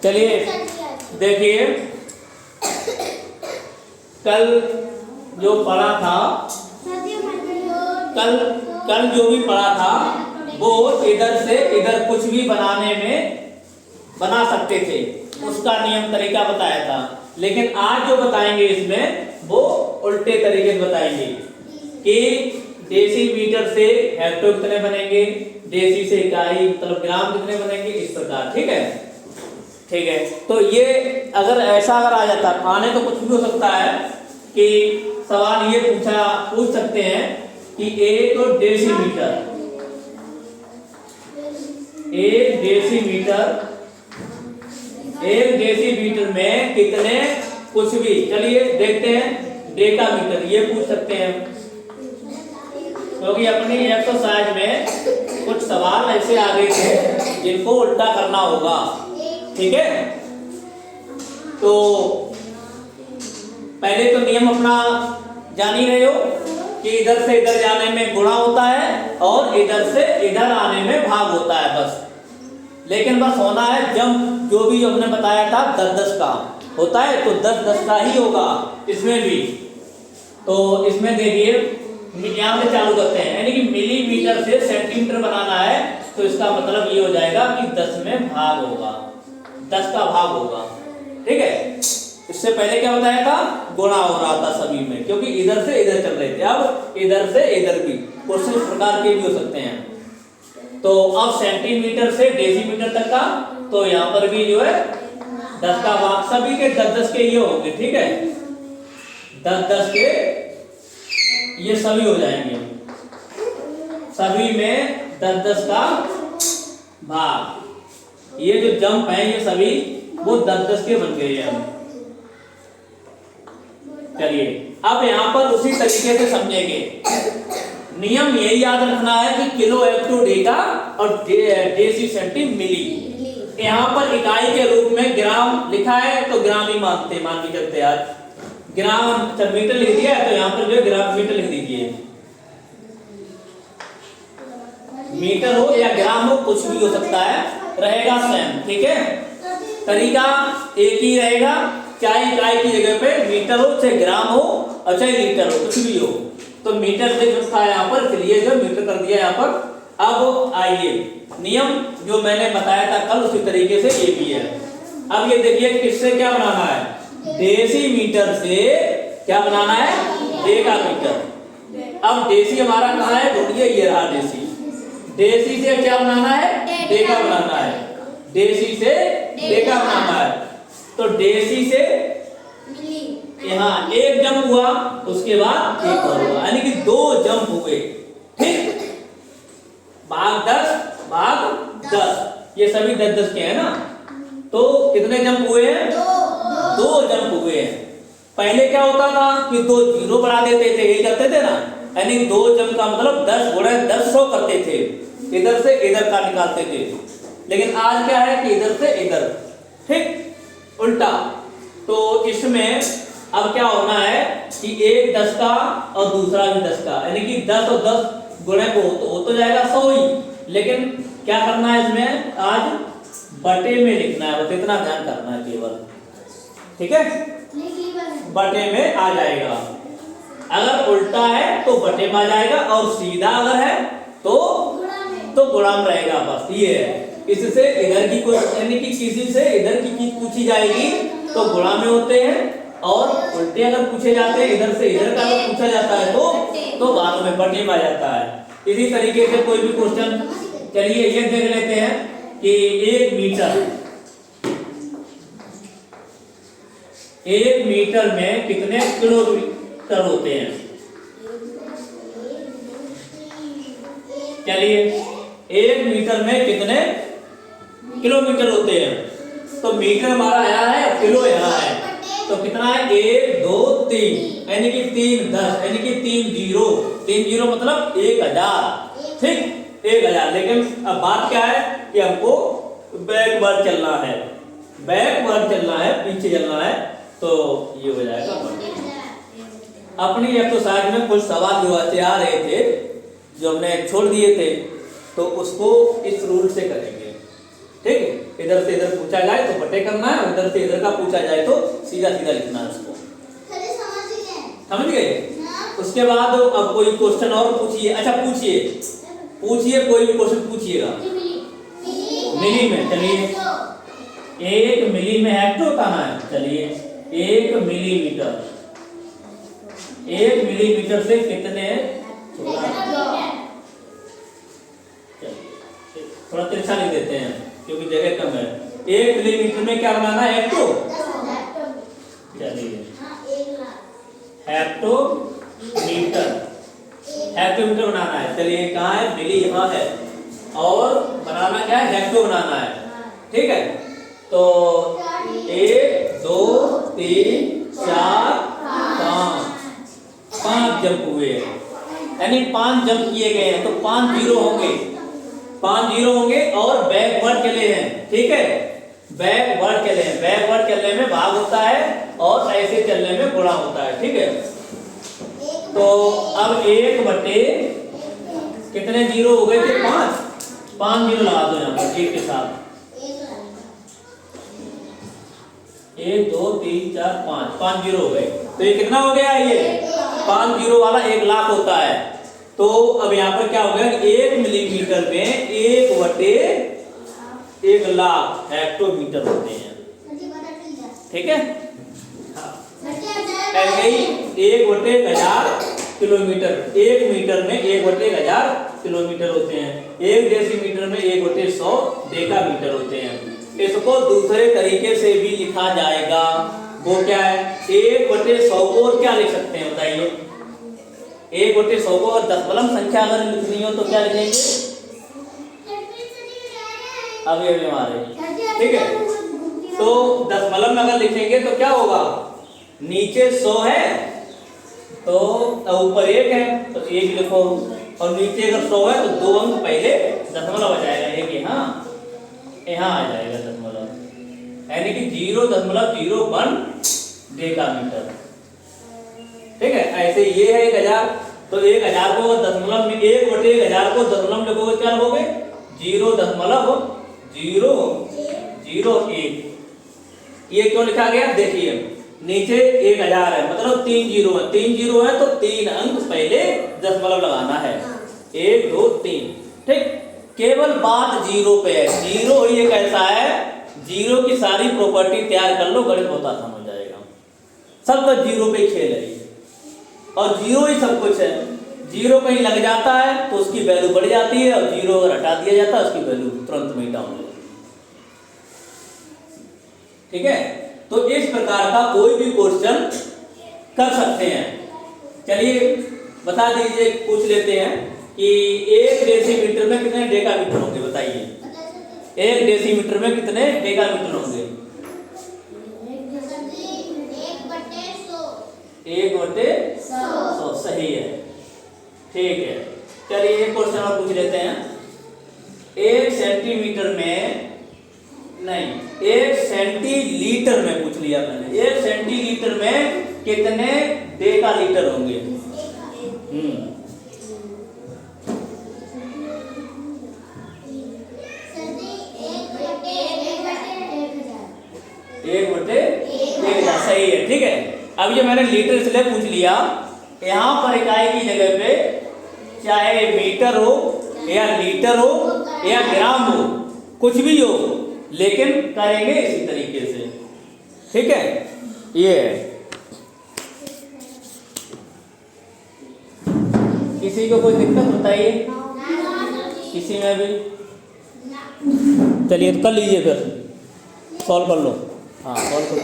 चलिए देखिए, कल जो पढ़ा था, कल जो भी पढ़ा था वो इधर से इधर कुछ भी बनाने में बना सकते थे, उसका नियम तरीका बताया था। लेकिन आज जो बताएंगे इसमें वो उल्टे तरीके से बताएंगे कि डेसीमीटर से हेक्टो कितने बनेंगे, डेसी से इकाई मतलब ग्राम कितने बनेंगे, इस प्रकार। ठीक है, ठीक है। तो ये अगर ऐसा अगर आ जाता, आने तो कुछ भी हो सकता है कि सवाल ये पूछ सकते हैं कि एक डेसीमीटर में कितने कुछ भी, चलिए देखते हैं डेकामीटर, ये पूछ सकते हैं क्योंकि अपनी एक्सरसाइज में कुछ सवाल ऐसे आ गए थे जिनको उल्टा करना होगा। ठीक है, तो पहले तो नियम अपना जान ही रहे हो कि इधर से इधर जाने में गुणा होता है और इधर से इधर आने में भाग होता है बस। लेकिन बस होना है जब जो भी हमने बताया था 10-10 का होता है तो 10-10 का ही होगा इसमें भी। तो इसमें देखिए यहाँ से चालू करते हैं, यानी कि मिलीमीटर से सेंटीमीटर बनाना है तो इसका मतलब ये हो जाएगा कि 10 में भाग होगा, 10 का भाग होगा। ठीक है, इससे पहले क्या बताया था, गुणा हो रहा था सभी में, क्योंकि इधर से इधर चल रहे थे, अब इधर से इधर भी क्वेश्चन इस प्रकार के भी हो सकते हैं। तो अब सेंटीमीटर से डेसीमीटर तक का, तो यहाँ पर भी जो है 10 का भाग, सभी के 10-10 के ये होंगे। ठीक है, 10-10 के ये सभी हो जाएंगे, सभी में 10-10 का भाग। ये जो जंप है ये सभी वो 10-10 के बन गए हैं। चलिए अब यहाँ पर उसी तरीके से समझेंगे। नियम यही याद रखना है कि किलो हेक्टो डेका और डेसी सेंटी मिली। यहाँ पर इकाई के रूप में ग्राम लिखा है तो ग्राम ही मान के चलते आज। ग्राम मीटर लिख दिया है तो यहाँ पर जो ग्राम मीटर लिख दीजिए। मीटर हो या ग्राम हो कुछ भी हो सकता है, रहेगा सेम। ठीक है, तरीका एक ही रहेगा, चाहे इकाई की जगह पे मीटर हो, चाहे ग्राम हो और चाहे लीटर हो, कुछ भी हो। तो मीटर से रखा है यहाँ पर, चलिए जो मीटर कर दिया यहाँ पर। अब आइए नियम जो मैंने बताया था कल उसी तरीके से ये भी है। अब ये देखिए किससे क्या बनाना है, डेसीमीटर से क्या बनाना है, डेकामीटर। अब डेसी हमारा कहाँ है, ढूंढिए, ये रहा डेसी। डेसी से क्या बनाना है, डेका बनाना है, डेसी से डेका बनाना है। तो डेसी से यहाँ एक जंप हुआ, उसके बाद एक और हुआ, यानी कि 2 जंप हुए। ठीक, भाग 10 ये सभी 10-10 के हैं ना, तो कितने जंप हुए हैं, 2 जंप हुए हैं। पहले क्या होता था कि 2 जीरो बढ़ा देते थे, ये करते थे ना, यानी 2 जंप का मतलब 10 गुणा 10 100 करते थे, इधर से इधर का निकालते थे। लेकिन आज क्या है कि इधर से इधर, ठीक उल्टा। तो इसमें अब क्या होना है कि एक 10 का और दूसरा भी 10 का, यानी कि 10 और 10 गुणे को हो तो जाएगा 100 ही। लेकिन क्या करना है इसमें, आज बटे में लिखना है, बस इतना ध्यान करना है केवल। ठीक है, बटे में आ जाएगा। अगर उल्टा है तो बटे में आ जाएगा और सीधा अगर है तो गुणा में रहेगा, बस ये है। इससे इधर की कोई, यानी कि किसी से इधर की चीज पूछी जाएगी तो गुणा में होते हैं, और उल्टे अगर पूछे जाते हैं इधर से इधर का अगर पूछा जाता है तो बाद में बटे में आ जाता है। इसी तरीके से कोई भी क्वेश्चन, चलिए ये देख लेते हैं कि 1 मीटर में कितने किलोमीटर होते हैं। चलिए 1 मीटर में कितने किलोमीटर होते हैं, तो मीटर हमारा यहाँ है, किलो यहाँ है, तो कितना है 1 2 3, यानी कि 3 10, यानी कि 3 जीरो मतलब 1000। ठीक, 1000। लेकिन अब बात क्या है कि हमको बैकवर्ड चलना है, पीछे चलना है, तो ये हो जाएगा। अपनी एक्सरसाइज में कुछ सवाल जो आ रहे थे जो हमने छोड़ दिए थे, तो उसको इस रूल से करेंगे। ठीक है, इधर से इधर पूछा जाए तो बटे करना है, उधर से इधर का पूछा जाए तो सीधा सीधा लिखना है उसको। समझ गए? उसके बाद अब कोई क्वेश्चन और पूछिए। अच्छा पूछिए कोई भी क्वेश्चन पूछिएगा। मिली में, चलिए 1 मिली में हेक्टो बताना है। चलिए 1 मिलीमीटर, 1 मिलीमीटर से कितने, थोड़ा तिरछा लिख देते हैं क्योंकि जगह कम है। 1 मिलीमीटर में क्या बनाना है, हेक्टो। चलिए हेक्टोमीटर, हेक्टोमीटर बनाना है। चलिए कहाँ है, मिली यहाँ है, और बनाना क्या है, हेक्टो बनाना है। ठीक है, तो 1 2 3 4 5 जंप हुए हैं, यानी 5 जंप किए गए हैं, तो 5 जीरो होंगे, 5 जीरो होंगे और बैकवर्ड चले हैं। ठीक है, बैकवर्ड चले हैं, बैकवर्ड चलने में भाग होता है और ऐसे चलने में गुणा होता है। ठीक है, तो अब 1 बटे कितने जीरो हो गए थे, 5 जीरो लगा दो यहाँ पर एक के साथ, 1 2 3 4 5 जीरो हो गए। तो ये कितना हो गया, ये 5 जीरो वाला 1 लाख होता है। तो अब यहाँ पर क्या हो गया, 1 मिलीमीटर में 1 बटे 1 लाख हेक्टोमीटर होते हैं। ठीक है, ऐसे ही 1 बटे 1000 किलोमीटर, 1 मीटर में 1 बटे 1000 kiloमीटर होते हैं। 1 डेसीमीटर में 1 बटे 100 डेकामीटर होते हैं। इसको दूसरे तरीके से भी लिखा जाएगा, वो क्या है, 1 बटे 100 को और क्या लिख सकते हैं बताइए। 1 बटे 100 को और दशमलव संख्या अगर लिखनी हो तो क्या लिखेंगे, अभी हमारे। ठीक है, तो दशमलव में अगर लिखेंगे तो क्या होगा, नीचे 100 है तो ऊपर 1 है तो 1 लिखो, और नीचे अगर 100 है तो 2 अंक पहले दशमलव आ जाएगा, एक यहाँ आ जाएगा दशमलव, यानी कि 0.01 डेकामीटर। ठीक है, ऐसे ये है 1000, तो 1000 को दशमलव में 1 बटे 1000 को दशमलव लिखोगे क्या लिखोगे, 0.001। ये क्यों लिखा गया, देखिए नीचे 1000 है मतलब 3 जीरो है, 3 जीरो है तो 3 अंक पहले दशमलव लगाना है, 1 2 3। ठीक, केवल बात जीरो पे है, जीरो ही एक ऐसा है, जीरो की सारी प्रॉपर्टी तैयार कर लो, गणित बहुत आसान हो जाएगा। सब कुछ जीरो पे खेल है और जीरो ही सब कुछ है। जीरो कहीं लग जाता है तो उसकी वैल्यू बढ़ जाती है, और जीरो अगर हटा दिया जाता है उसकी वैल्यू तुरंत में डाउन हो जाती है। ठीक है, तो इस प्रकार का कोई भी क्वेश्चन कर सकते हैं। चलिए बता दीजिए, पूछ लेते हैं कि 1 डेसीमीटर में कितने डेकामीटर होंगे, बताइए 1 डेसीमीटर में कितने डेकामीटर होंगे, 1 बटे 100 सही है। ठीक है, चलिए एक क्वेश्चन और पूछ लेते हैं। 1 सेंटीमीटर में नहीं, 1 सेंटीलीटर में पूछ लिया मैंने, 1 सेंटीलीटर में कितने डेकालीटर होंगे। 1 बटे 1000 सही है। ठीक है, अब ये मैंने लीटर इसलिए पूछ लिया, यहाँ पर इकाई की जगह पे चाहे मीटर हो या लीटर हो या ग्राम हो, कुछ भी हो, लेकिन करेंगे इसी तरीके से। ठीक है, ये किसी को कोई दिक्कत बताइए, किसी में भी। चलिए तो कर लीजिए, फिर सॉल्व कर लो। हाँ सॉल्व कर लो।